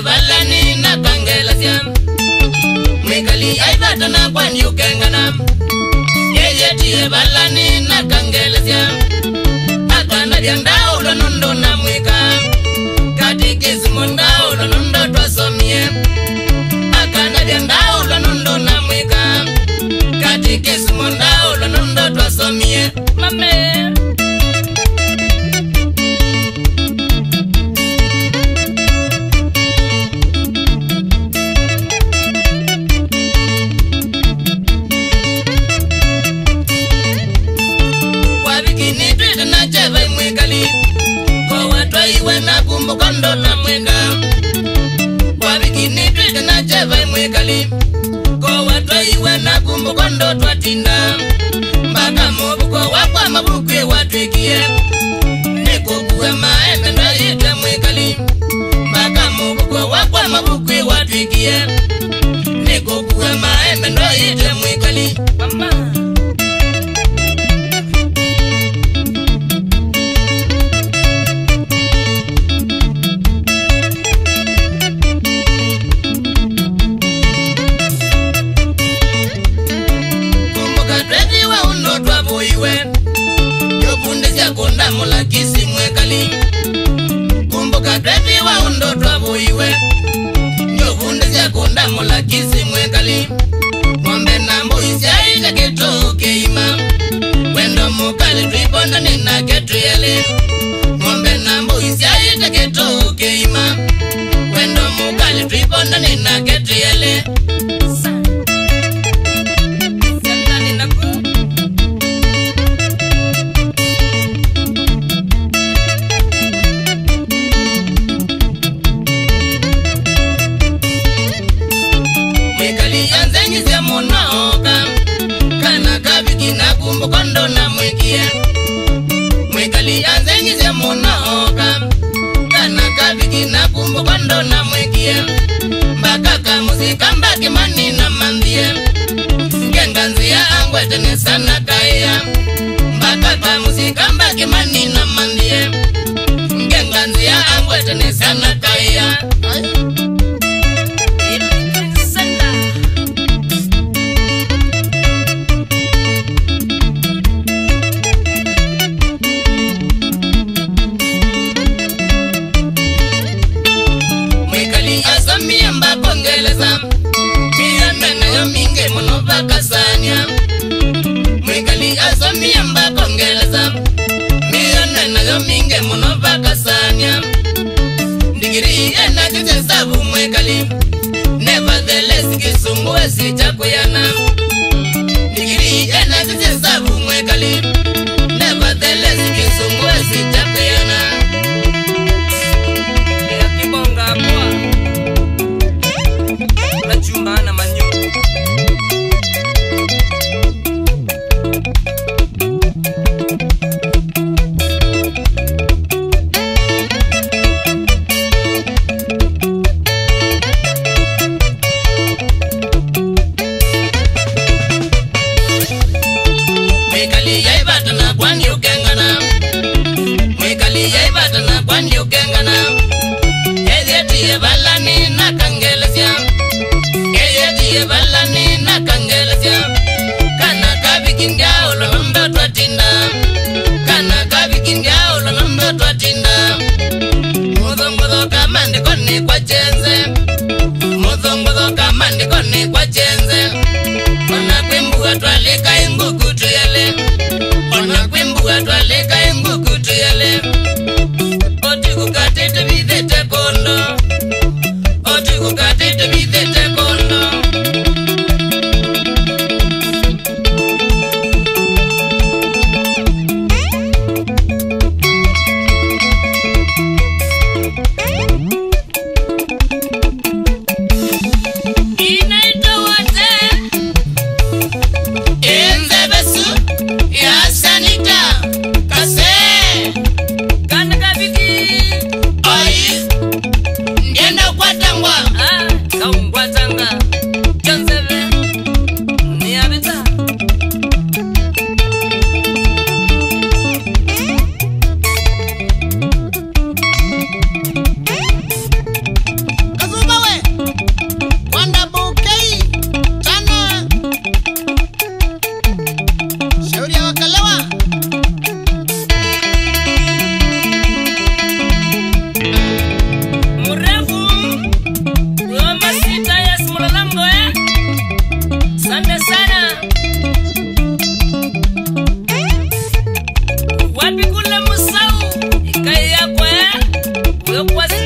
balani na kangelasya mwikali aibata na kwani ukengana yeye balani na kangelasya akana byandao lonondo na mwika katikisimo ndao lonondo twasomie akana byandao lonondo na mwika katikisimo ndao lonondo twasomie mame iwe na kumbukondo na mweka kwa bikini twite na cheva mwekali ko watwa iwe na kumbukondo twatinda mpaka mubuko wakwa mabukwe watwikie nikukuwe maembe ndo ite mwekali mpaka mubuko wakwa mabukwe watwikie nikukuwe maembe ndo ite mwekali mama konda mula kisi mwekali kumbuka drevi wa undo twabu iwe nyovunde zya konda mula kisi mwekali ngombe nambu isya ita keto keima wendo mukali tuiponda nina ketu yele ngombe nambu isya ita keto keima wendo mukali tuiponda nina ketu yele kumbukondo na mwekie mwekali anzenyize munaoka kana kabiki na kumbukondo na mwekie mbaka kamuzika mbaki mani na mandie ngenganzia angwetene sana kaya mbaka kamuzika mbaki mani na mandie ngenganzia angwetene sana kaya kasanya mwekali asomia mbako ngeleza miyana na yominge monova kasanya ndigiri ena kite sabu mwekali nevertheless kisumbuwe si chakuyana ndigiri ena kite sabu mwekali nevertheless kisumbuwe si chakuyana ya kibonga mwa na chumba na manyo kai yakwe uyo kwasi